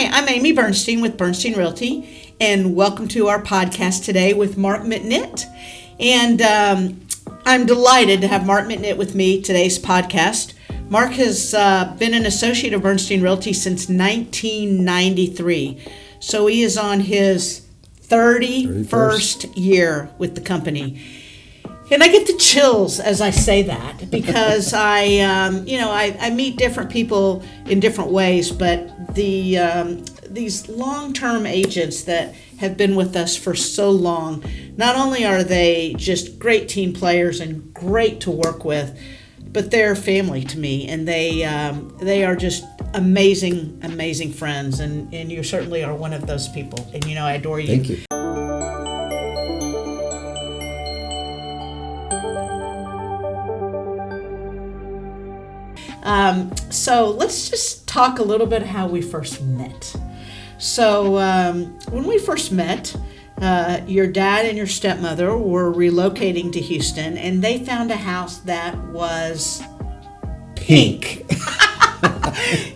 Hi, I'm Amy Bernstein with Bernstein Realty, and welcome to our podcast today with Mark Mitnitt. And I'm delighted to have Mark Mitnitt with me today's podcast. Mark has been an associate of Bernstein Realty since 1993, so he is on his 31st year with the company. And I get the chills as I say that because I meet different people in different ways, but these long-term agents that have been with us for so long, not only are they just great team players and great to work with, but they're family to me, and they are just amazing friends, and you certainly are one of those people, and I adore you. Thank you. So let's just talk a little bit how we first met. So when we first met, your dad and your stepmother were relocating to Houston, and they found a house that was pink.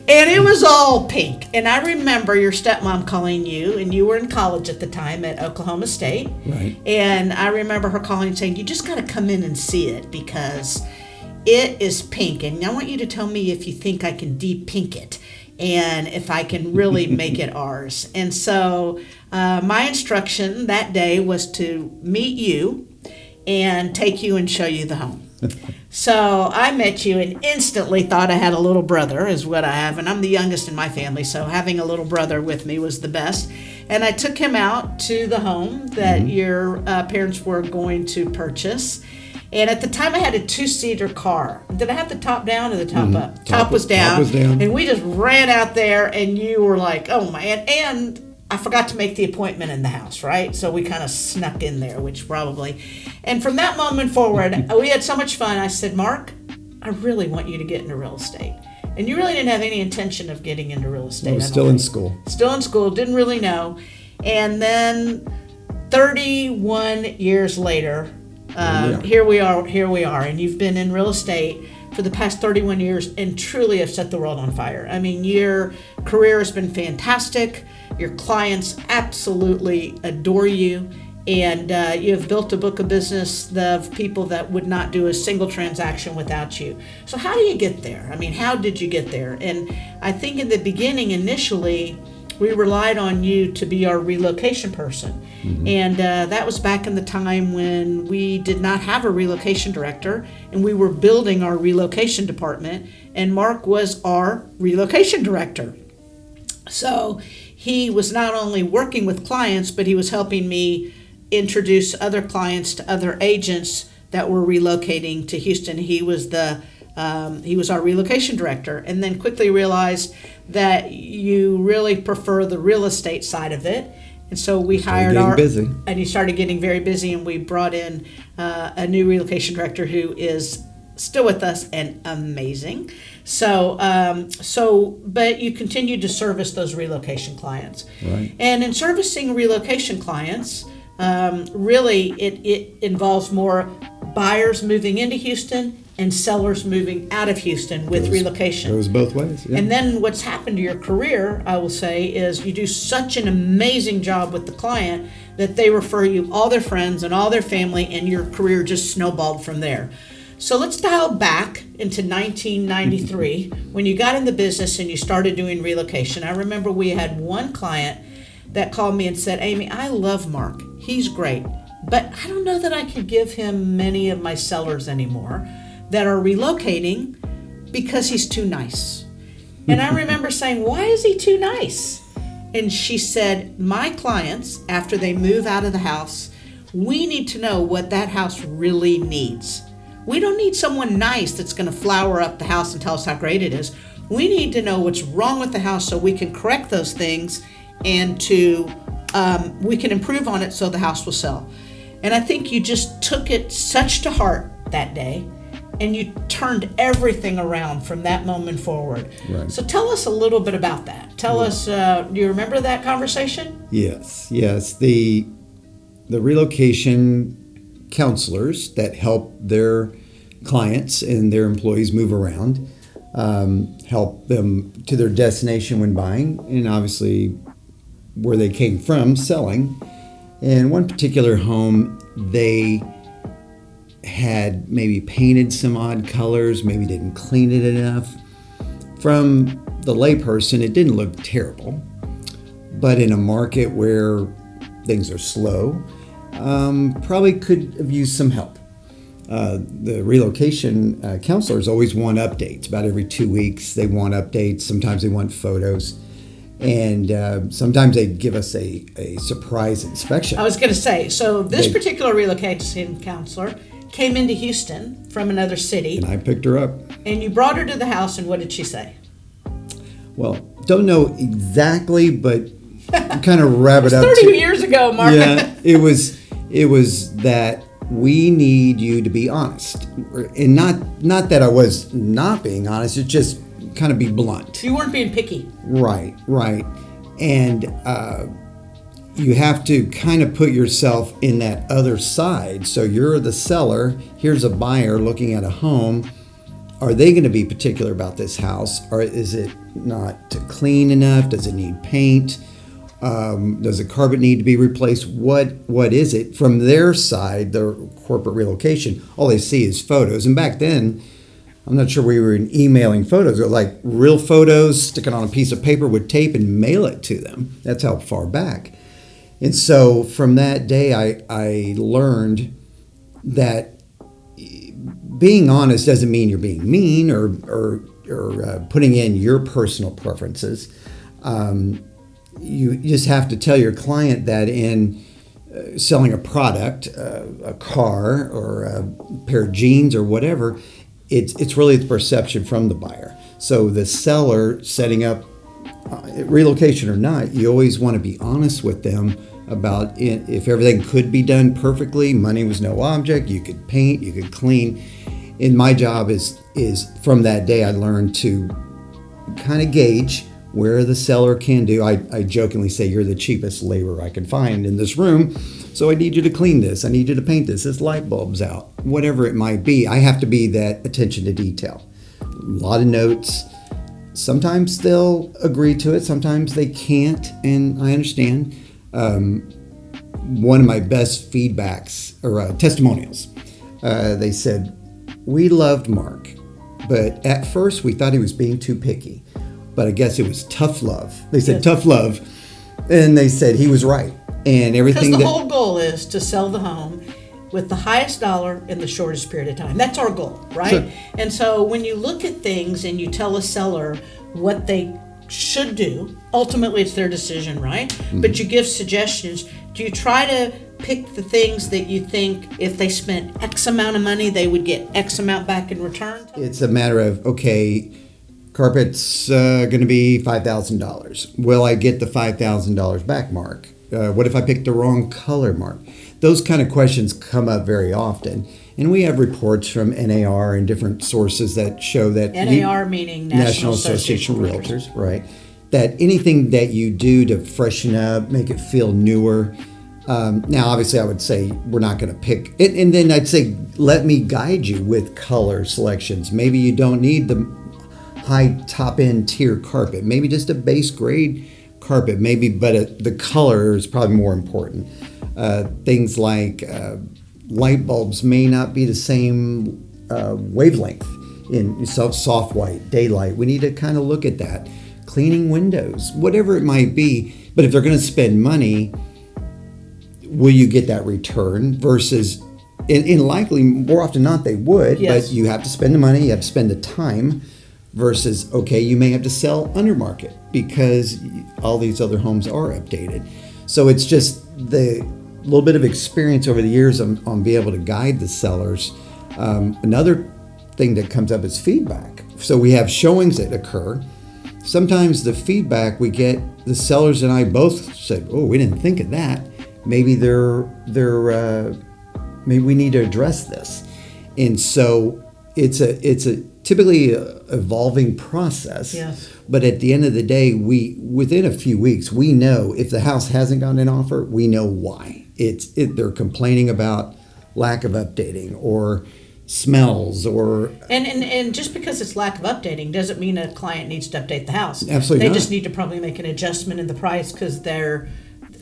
And it was all pink. And I remember your stepmom calling you, and you were in college at the time at Oklahoma State. Right. And I remember her calling and saying, you just got to come in and see it because it is pink, and I want you to tell me if you think I can de-pink it and if I can really make it ours. And so my instruction that day was to meet you and take you and show you the home. So I met you and instantly thought I had a little brother, is what I have, and I'm the youngest in my family, so having a little brother with me was the best. And I took him out to the home that your parents were going to purchase. And at the time, I had a two-seater car. Did I have the top down or the top up? Top was down. Top was down. And we just ran out there, and you were like, oh, my. And I forgot to make the appointment in the house, right? So we kind of snuck in there, which probably. And from that moment forward, we had so much fun. I said, Mark, I really want you to get into real estate. And you really didn't have any intention of getting into real estate. I was still in school. Still in school, didn't really know. And then 31 years later, here we are, and you've been in real estate for the past 31 years and truly have set the world on fire. I mean, your career has been fantastic. Your clients absolutely adore you, and you have built a book of business of people that would not do a single transaction without you. So how do you get there? I mean, how did you get there? And I think in the beginning, initially, we relied on you to be our relocation person. And that was back in the time when we did not have a relocation director, and we were building our relocation department, and Mark was our relocation director. So he was not only working with clients, but he was helping me introduce other clients to other agents that were relocating to Houston. He was our relocation director, and then quickly realized that you really prefer the real estate side of it. And so we hired and you started getting very busy, and we brought in a new relocation director who is still with us and amazing. So, but you continued to service those relocation clients. Right. And in servicing relocation clients, really it involves more buyers moving into Houston and sellers moving out of Houston with relocation. It goes both ways. Yeah. And then what's happened to your career, I will say, is you do such an amazing job with the client that they refer you all their friends and all their family, and your career just snowballed from there. So let's dial back into 1993 when you got in the business and you started doing relocation. I remember we had one client that called me and said, Amy, I love Mark. He's great, but I don't know that I could give him many of my sellers anymore that are relocating because he's too nice. And I remember saying, why is he too nice? And she said, my clients, after they move out of the house, we need to know what that house really needs. We don't need someone nice that's going to flower up the house and tell us how great it is. We need to know what's wrong with the house so we can correct those things and we can improve on it so the house will sell. And I think you just took it such to heart that day, and you turned everything around from that moment forward. Right. So tell us a little bit about that. Tell us, do you remember that conversation? Yes. The relocation counselors that help their clients and their employees move around help them to their destination when buying, and obviously where they came from selling. And one particular home, they had maybe painted some odd colors, maybe didn't clean it enough. From the layperson, it didn't look terrible, but in a market where things are slow, probably could have used some help. The relocation counselors always want updates. About every 2 weeks, they want updates. Sometimes they want photos. And sometimes they give us a surprise inspection. I was going to say, so this particular relocation counselor came into Houston from another city. And I picked her up. And you brought her to the house, and what did she say? Well, don't know exactly, but kind of wrap it up. 30 years ago, Mark. Yeah, it was that we need you to be honest. And not that I was not being honest, it's just kind of be blunt. You weren't being picky. Right. And you have to kind of put yourself in that other side. So you're the seller. Here's a buyer looking at a home. Are they going to be particular about this house? Or is it not clean enough? Does it need paint? Does the carpet need to be replaced? What is it? From their side, the corporate relocation, all they see is photos. And back then, I'm not sure we were emailing photos. They were like real photos, stick it on a piece of paper with tape and mail it to them. That's how far back. And so from that day, I learned that being honest doesn't mean you're being mean or putting in your personal preferences. You just have to tell your client that in selling a product, a car or a pair of jeans or whatever, it's really the perception from the buyer. So the seller setting up relocation or not, you always want to be honest with them about if everything could be done perfectly. Money was no object. You could paint, you could clean. And my job is from that day, I learned to kind of gauge where the seller can do. I jokingly say, you're the cheapest labor I can find in this room, so I need you to clean this. I need you to paint this. This light bulb's out. Whatever it might be, I have to be that attention to detail. A lot of notes. Sometimes they'll agree to it. Sometimes they can't, and I understand. One of my best feedbacks or testimonials, they said, we loved Mark, but at first we thought he was being too picky. But I guess it was tough love. They said tough love, and they said he was right. And everything. Because the whole goal is to sell the home with the highest dollar in the shortest period of time. That's our goal, right? Sure. And so when you look at things and you tell a seller what they should do, ultimately it's their decision, right? Mm-hmm. But you give suggestions. Do you try to pick the things that you think if they spent X amount of money, they would get X amount back in return? It's a matter of, okay, carpet's going to be $5,000. Will I get the $5,000 back, Mark? What if I picked the wrong color, Mark? Those kind of questions come up very often. And we have reports from NAR and different sources that show that... NAR meaning National Association of Realtors. Right. That anything that you do to freshen up, make it feel newer. Now, obviously, I would say we're not going to pick it. And then I'd say, let me guide you with color selections. Maybe you don't need the high top-end tier carpet. Maybe just a base grade carpet. Maybe, but the color is probably more important. Things like light bulbs may not be the same wavelength in soft white, daylight. We need to kind of look at that. Cleaning windows, whatever it might be. But if they're going to spend money, will you get that return versus, and likely more often than not they would, yes. But you have to spend the money, you have to spend the time versus, okay, you may have to sell under market because all these other homes are updated. So it's just the little bit of experience over the years on being able to guide the sellers. Another thing that comes up is feedback. So we have showings that occur. Sometimes the feedback we get, the sellers and I both said, "Oh, we didn't think of that. Maybe maybe we need to address this." And so it's a typically evolving process. Yes. But at the end of the day, within a few weeks, we know if the house hasn't gotten an offer, we know why. They're complaining about lack of updating, or smells or And just because it's lack of updating doesn't mean a client needs to update the house. Absolutely They not. just need to probably make an adjustment in the price because they're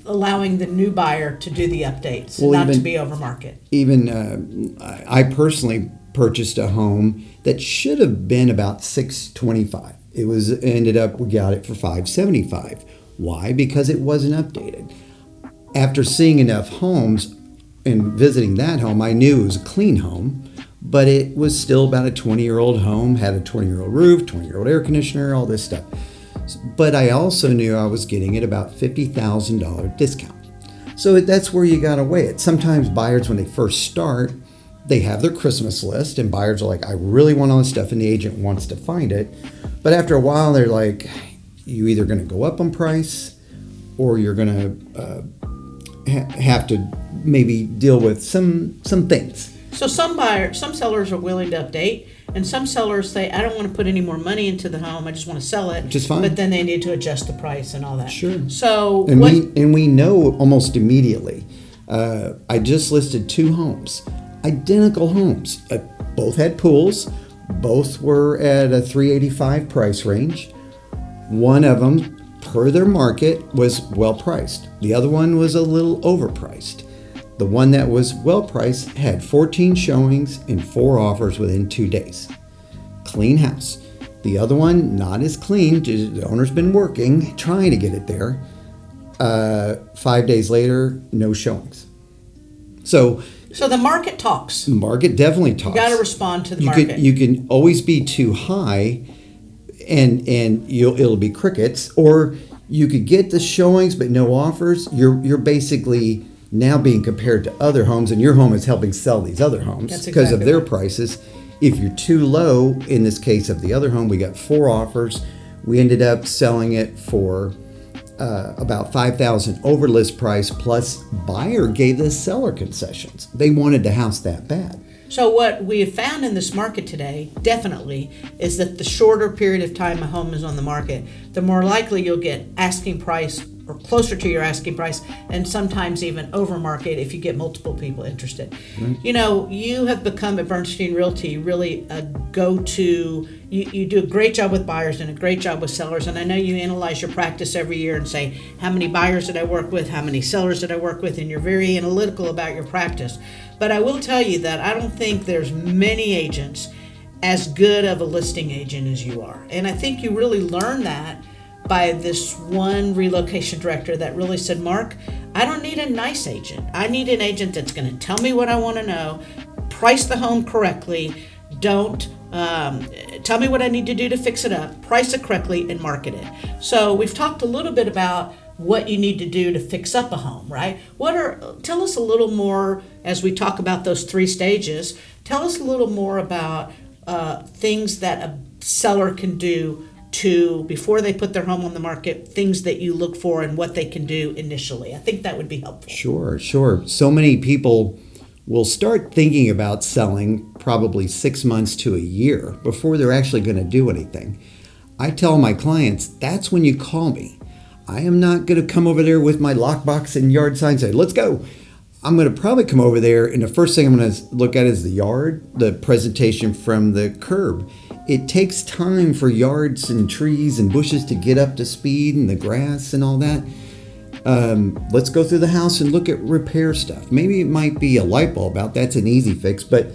allowing the new buyer to do the updates, Well, not to even- be over market. even I personally purchased a home that should have been about $625. It was ended up we got it for $575. Why? Because it wasn't updated. After seeing enough homes and visiting that home, I knew it was a clean home, but it was still about a 20-year-old home, had a 20-year-old roof, 20-year-old air conditioner, all this stuff. But I also knew I was getting it about $50,000 discount. So that's where you got to weigh it. Sometimes buyers, when they first start, they have their Christmas list, and buyers are like, I really want all this stuff, and the agent wants to find it. But after a while, they're like, you either going to go up on price, or you're going to have to maybe deal with some things. So some sellers are willing to update, and some sellers say, I don't want to put any more money into the home. I just want to sell it. Which is fine. But then they need to adjust the price and all that. Sure. So And we know almost immediately. I just listed 2 homes, identical homes. Both had pools. Both were at a $385 price range. One of them, per their market, was well priced. The other one was a little overpriced. The one that was well priced had 14 showings and 4 offers within 2 days. Clean house. The other one, not as clean. The owner's been working, trying to get it there. 5 days later, no showings. So the market talks. the market definitely talks. You got to respond to the You market. you can always be too high, and it'll be crickets. Or you could get the showings but no offers. You're basically now being compared to other homes, and your home is helping sell these other homes That's because of exactly their right. prices. If you're too low, in this case of the other home, we got 4 offers. We ended up selling it for about $5,000 over list price, plus buyer gave the seller concessions. They wanted the house that bad. So what we have found in this market today, definitely, is that the shorter period of time a home is on the market, the more likely you'll get asking price or closer to your asking price, and sometimes even over market if you get multiple people interested. You know, you have become at Bernstein Realty really a go-to. You do a great job with buyers and a great job with sellers, and I know you analyze your practice every year and say, how many buyers did I work with, how many sellers did I work with, and you're very analytical about your practice. But I will tell you that I don't think there's many agents as good of a listing agent as you are. And I think you really learned that by this one relocation director that really said, Mark, I don't need a nice agent. I need an agent that's going to tell me what I want to know, price the home correctly, don't tell me what I need to do to fix it up, price it correctly, and market it. So we've talked a little bit about what you need to do to fix up a home, right? Tell us a little more as we talk about those 3 stages. Tell us a little more about things that a seller can do before they put their home on the market, things that you look for and what they can do initially. I think that would be helpful. Sure. So many people will start thinking about selling probably 6 months to a year before they're actually going to do anything. I tell my clients, that's when you call me. I am not going to come over there with my lockbox and yard sign and say, let's go. I'm going to probably come over there, and the first thing I'm going to look at is the yard, the presentation from the curb. It takes time for yards and trees and bushes to get up to speed, and the grass and all that. Let's go through the house and look at repair stuff. Maybe it might be a light bulb out. That's an easy fix. But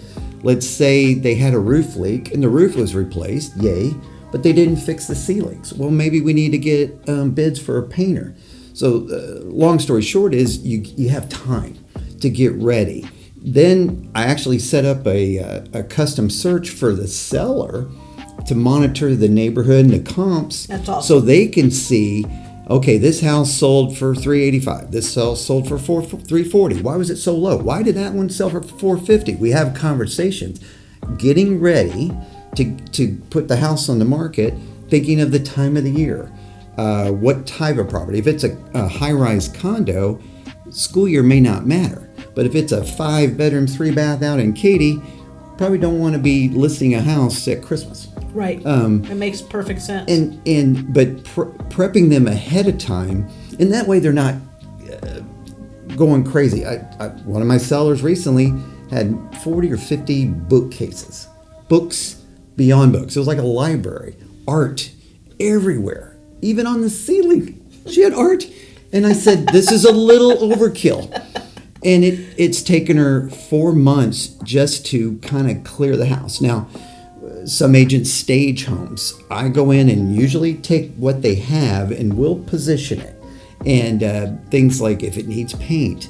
let's say they had a roof leak and the roof was replaced. Yay. But they didn't fix the ceilings. Well, maybe we need to get bids for a painter. So long story short is you have time to get ready. Then I actually set up a custom search for the seller to monitor the neighborhood and the comps. That's awesome. So they can see, okay, this house sold for $385. This house sold for $340. Why was it so low? Why did that one sell for $450? We have conversations. Getting ready to put the house on the market, thinking of the time of the year. What type of property? If it's a high-rise condo, school year may not matter. But if it's a 5-bedroom, 3-bath out in Katy, probably don't want to be listing a house at Christmas. Right. It makes perfect sense. But prepping them ahead of time, and that way they're not going crazy. One of my sellers recently had 40 or 50 bookcases, books beyond books. It was like a library, art everywhere, even on the ceiling. She had art. And I said, this is a little overkill. And it's taken her 4 months just to kind of clear the house. Now, some agents stage homes. I go in and usually take what they have and we'll position it. And things like if it needs paint.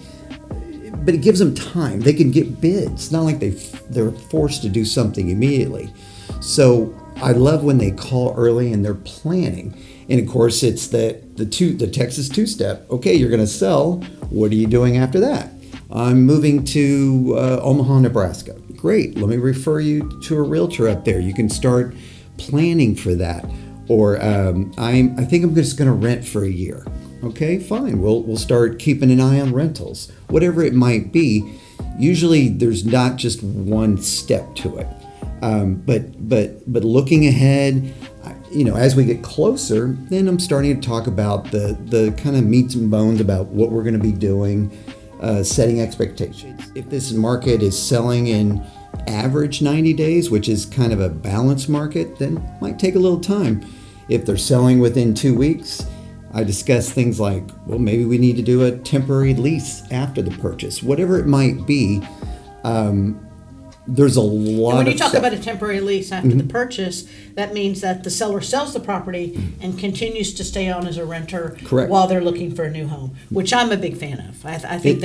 But it gives them time. They can get bids. It's not like they're forced to do something immediately. So I love when they call early and they're planning. And of course, it's the Texas two-step. Okay, you're going to sell. What are you doing after that? I'm moving to Omaha, Nebraska. Great. Let me refer you to a realtor up there. You can start planning for that. Or I think I'm just going to rent for a year. Okay, fine. We'll start keeping an eye on rentals. Whatever it might be. Usually, there's not just one step to it. But looking ahead, as we get closer, then I'm starting to talk about the kind of meats and bones about what we're going to be doing, setting expectations. If this market is selling in average 90 days, which is kind of a balanced market, then it might take a little time. If they're selling within 2 weeks, I discuss things like, well, maybe we need to do a temporary lease after the purchase, whatever it might be. There's a lot of when you talk stuff. about a temporary lease after the purchase, that means that the seller sells the property and continues to stay on as a renter. Correct. While they're looking for a new home, which I'm a big fan of. I think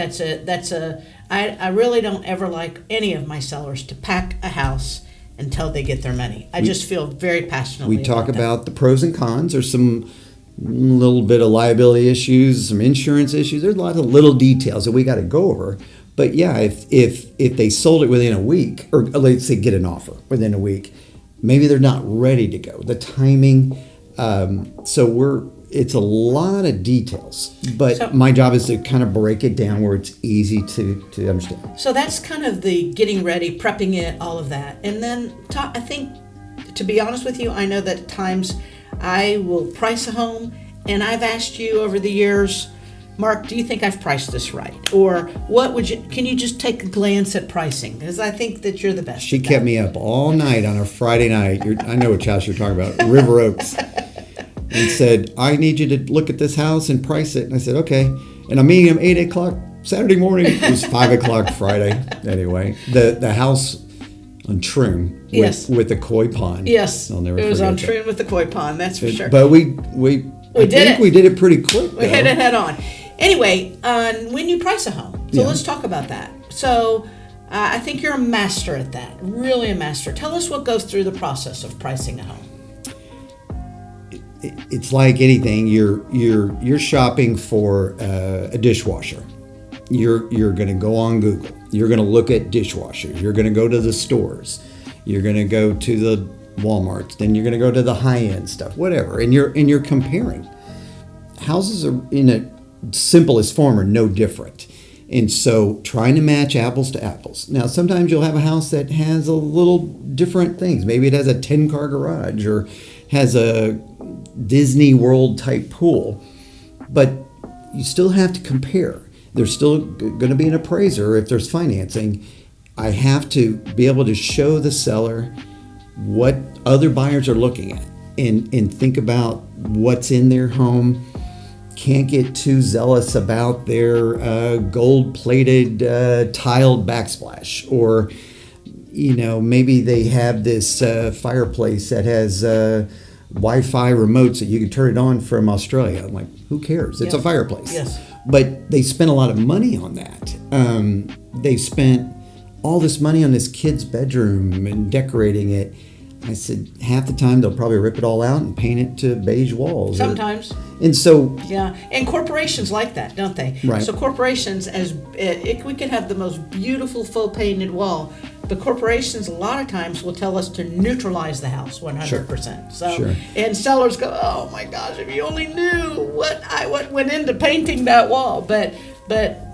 I really don't ever like any of my sellers to pack a house until they get their money. I just feel very passionately We talk that. about the pros and cons. There's some little bit of liability issues, some insurance issues. There's a lot of little details that we got to go over. But yeah, if they sold it within a week, or let's say get an offer within a week, maybe they're not ready to go. The timing, it's a lot of details. But my job is to kind of break it down where it's easy to understand. So that's kind of the getting ready, prepping it, all of that. And then I think, to be honest with you, I know that at times I will price a home, and I've asked you over the years, Mark, do you think I've priced this right? Or can you just take a glance at pricing? Because I think that you're the best. She kept me up all night on a Friday night. I know which house you're talking about, River Oaks. And said, I need you to look at this house and price it. And I said, okay. And I'm meeting him 8 o'clock Saturday morning. It was 5 o'clock Friday. Anyway, the house on Troon with the koi pond. Yes, I'll never it was on forget Troon with the koi pond, that's for sure. But we did it pretty quick. We hit it head on. Anyway, when you price a home, so let's talk about that. So I think you're a master at that, really a master. Tell us what goes through the process of pricing a home. It's like anything. You're shopping for a dishwasher. You're going to go on Google. You're going to look at dishwashers. You're going to go to the stores. You're going to go to the Walmarts. Then you're going to go to the high-end stuff, whatever. And you're comparing. Houses are in a simplest form are no different. And so trying to match apples to apples. Now, sometimes you'll have a house that has a little different things. Maybe it has a 10-car garage or has a Disney World type pool. But you still have to compare. There's still going to be an appraiser if there's financing. I have to be able to show the seller what other buyers are looking at and think about what's in their home. Can't get too zealous about their gold-plated tiled backsplash, or maybe they have this fireplace that has Wi-Fi remotes that you can turn it on from Australia. I'm like, who cares? It's a fireplace. Yes. But they spent a lot of money on that. They spent all this money on this kid's bedroom and decorating it. I said, half the time they'll probably rip it all out and paint it to beige walls. Sometimes. And so... Yeah, and corporations like that, don't they? Right. So corporations, we could have the most beautiful faux painted wall, but corporations a lot of times will tell us to neutralize the house 100%. So, and sellers go, oh my gosh, if you only knew what went into painting that wall. But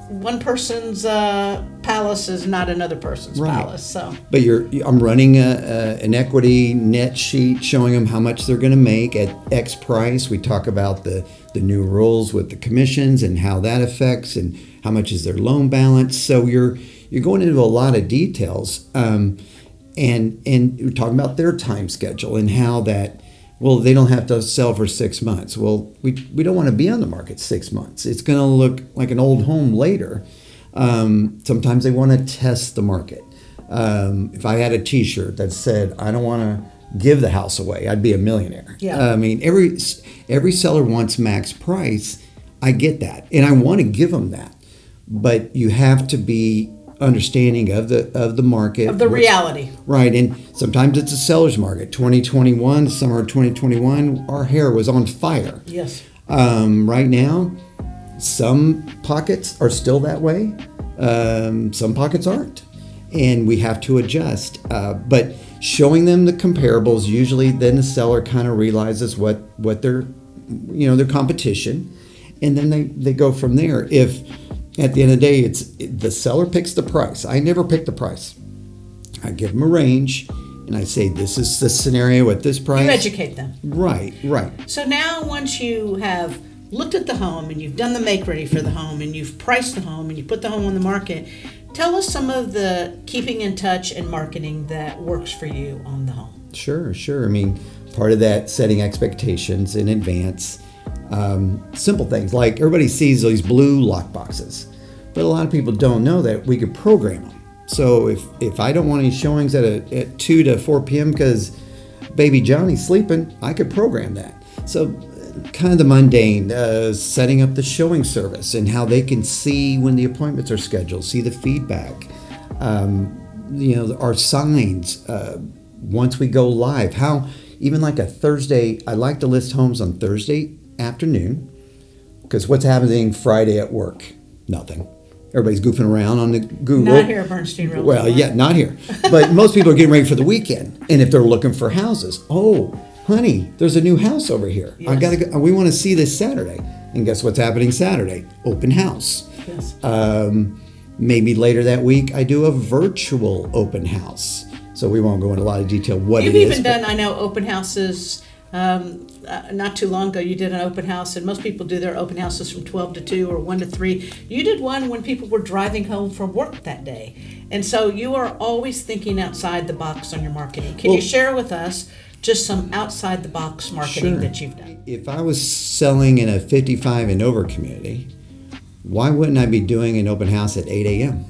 one person's palace is not another person's palace. So, but I'm running an equity net sheet showing them how much they're going to make at X price. We talk about the new rules with the commissions and how that affects and how much is their loan balance. So you're you're going into a lot of details, and you're talking about their time schedule and how that. Well, they don't have to sell for 6 months. Well, we don't want to be on the market 6 months. It's going to look like an old home later. Sometimes they want to test the market. If I had a T-shirt that said, "I don't want to give the house away," I'd be a millionaire. Yeah. I mean, every seller wants max price. I get that, and I want to give them that. But you have to be understanding of the market, of the reality. Right, and sometimes it's a seller's market. 2021, summer of 2021, our hair was on fire. Yes. Right now, some pockets are still that way. Some pockets aren't, and we have to adjust. But showing them the comparables, usually then the seller kind of realizes what their their competition, and then they go from there. If at the end of the day, it's the seller picks the price. I never pick the price. I give them a range, and I say, this is the scenario at this price. You educate them. Right. So now once you have looked at the home and you've done the make ready for the home and you've priced the home and you put the home on the market, tell us some of the keeping in touch and marketing that works for you on the home. Sure. I mean, part of that, setting expectations in advance. Simple things like everybody sees these blue lock boxes, but a lot of people don't know that we could program them. So if I don't want any showings at 2 to 4 p.m. because baby Johnny's sleeping, I could program that. So kind of the mundane, setting up the showing service and how they can see when the appointments are scheduled, see the feedback, our signs, once we go live, how even like a Thursday, I like to list homes on Thursday afternoon, because what's happening Friday at work? Nothing. Everybody's goofing around on the Google. Not here at Bernstein Realty. Well, yeah, not here. But most people are getting ready for the weekend. And if they're looking for houses, oh, honey, there's a new house over here. Yes. I gotta go. We want to see this Saturday. And guess what's happening Saturday? Open house. Yes. Maybe later that week, I do a virtual open house. So we won't go into a lot of detail what You've it is. even done, I know, open houses. Not too long ago, you did an open house, and most people do their open houses from 12 to 2 or 1 to 3. You did one when people were driving home from work that day. And so you are always thinking outside the box on your marketing. Can you share with us just some outside the box marketing that you've done? If I was selling in a 55 and over community, why wouldn't I be doing an open house at 8 a.m.?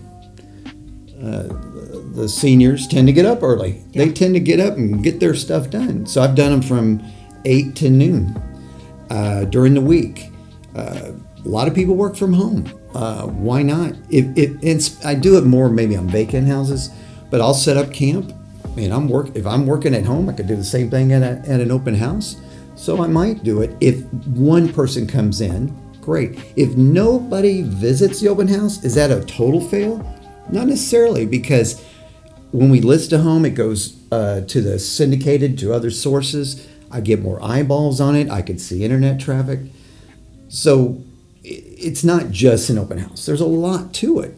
The seniors tend to get up early. Yeah. They tend to get up and get their stuff done. So I've done them from 8 to noon during the week. A lot of people work from home. Why not? I do it more maybe on vacant houses, but I'll set up camp. And if I'm working at home, I could do the same thing at an open house. So I might do it. If one person comes in, great. If nobody visits the open house, is that a total fail? Not necessarily, because when we list a home, it goes to the syndicated, to other sources. I get more eyeballs on it. I could see internet traffic. So it's not just an open house. There's a lot to it.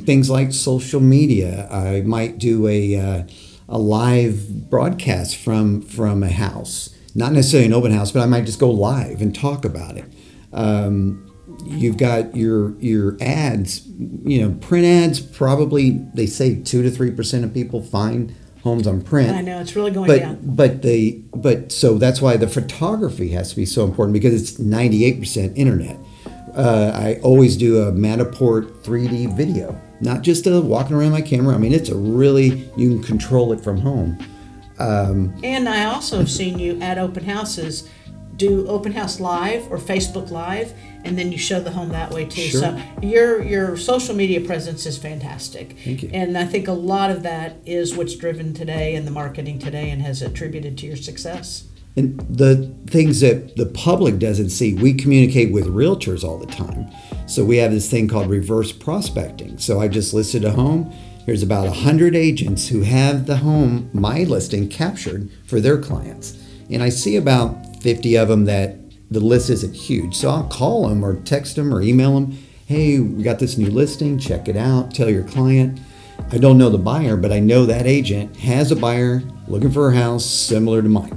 Things like social media. I might do a live broadcast from a house. Not necessarily an open house, but I might just go live and talk about it. You've got your ads, print ads. Probably they say 2 to 3% of people find homes on print. I know it's really going down. But so that's why the photography has to be so important, because it's 98% internet. I always do a Matterport 3D video, not just walking around my camera. I mean, you can control it from home. And I also have seen you at open houses do open house live or Facebook live, and then you show the home that way too. Sure. So your social media presence is fantastic. Thank you. And I think a lot of that is what's driven today and the marketing today and has attributed to your success. And the things that the public doesn't see, we communicate with realtors all the time. So we have this thing called reverse prospecting. So I just listed a home. There's about 100 agents who have the home, my listing, captured for their clients. And I see about 50 of them that the list isn't huge. So I'll call them or text them or email them. Hey, we got this new listing. Check it out. Tell your client. I don't know the buyer, but I know that agent has a buyer looking for a house similar to mine.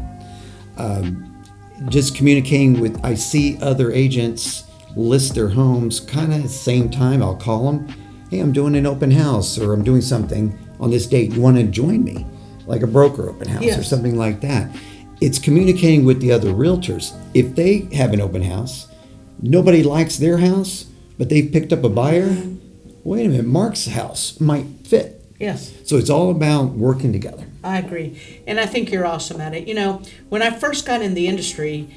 Just communicating with, I see other agents list their homes kind of at the same time. I'll call them. hey, I'm doing an open house or I'm doing something on this date. You want to join me? Like a broker open house or something like that. It's communicating with the other realtors. If they have an open house, nobody likes their house, but they've picked up a buyer. Wait a minute, Mark's house might fit. Yes. So it's all about working together. I agree. And I think you're awesome at it. You know, when I first got in the industry,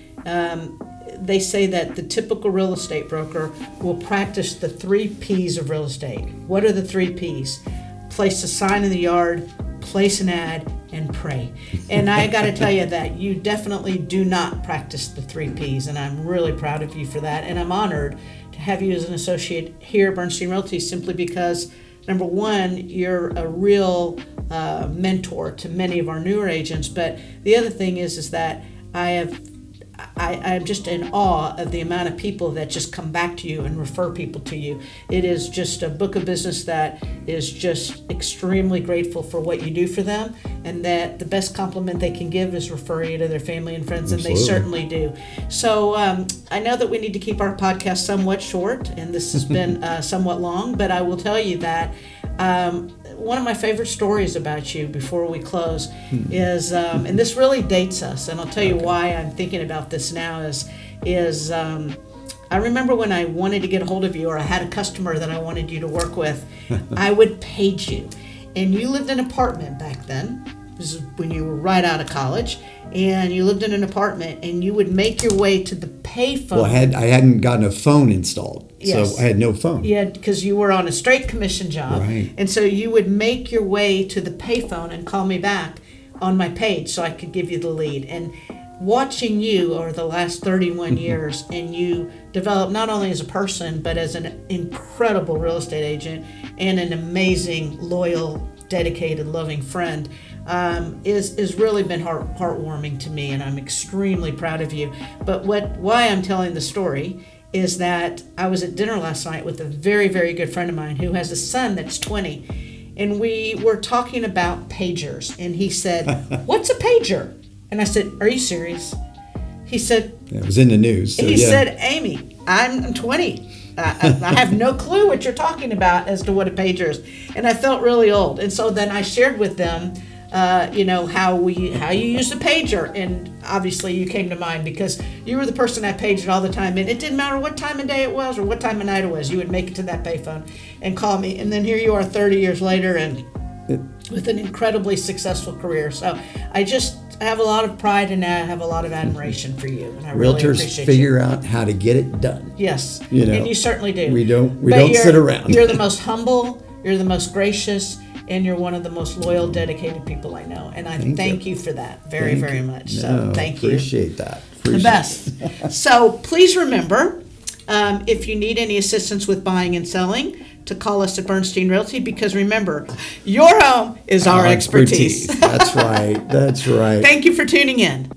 they say that the typical real estate broker will practice the 3 P's of real estate. What are the 3 P's? Place a sign in the yard, place an ad, and pray. And I got to tell you that you definitely do not practice the 3 P's, and I'm really proud of you for that. And I'm honored to have you as an associate here at Bernstein Realty, simply because, number one, you're a real mentor to many of our newer agents. But the other thing is that I'm just in awe of the amount of people that just come back to you and refer people to you. It is just a book of business that is just extremely grateful for what you do for them, and that the best compliment they can give is refer you to their family and friends. Absolutely. And they certainly do. So I know that we need to keep our podcast somewhat short, and this has been somewhat long, but I will tell you that one of my favorite stories about you before we close is, and this really dates us, and I'll tell you why I'm thinking about this now, is I remember when I wanted to get a hold of you, or I had a customer that I wanted you to work with, I would page you. And you lived in an apartment back then. This is when you were right out of college, and you lived in an apartment, and you would make your way to the payphone. Well, I hadn't gotten a phone installed, yes. So I had no phone. Yeah, because you were on a straight commission job, right. And so you would make your way to the payphone and call me back on my page so I could give you the lead. And watching you over the last 31 years, and you develop not only as a person, but as an incredible real estate agent and an amazing, loyal, dedicated, loving friend, is really been heartwarming to me, and I'm extremely proud of you. But why I'm telling the story is that I was at dinner last night with a very, very good friend of mine who has a son that's 20, and we were talking about pagers, and he said, "What's a pager?" And I said, "Are you serious?" He said, yeah, it was in the news. He said, "Amy, I'm 20. I have no clue what you're talking about as to what a pager is." And I felt really old. And so then I shared with them, how you use a pager. And obviously you came to mind because you were the person I paged all the time. And it didn't matter what time of day it was or what time of night it was. You would make it to that payphone and call me. And then here you are 30 years later and with an incredibly successful career. So I have a lot of pride, and I have a lot of admiration for you, and I really appreciate Realtors figure out how to get it done. Yes, and you certainly do. We don't sit around. You're the most humble, you're the most gracious, and you're one of the most loyal, dedicated people I know. And I thank you for that very, very much. So thank you. Appreciate that. The best. So please remember, if you need any assistance with buying and selling, to call us at Bernstein Realty, because remember, your home is our expertise. That's right. That's right. Thank you for tuning in.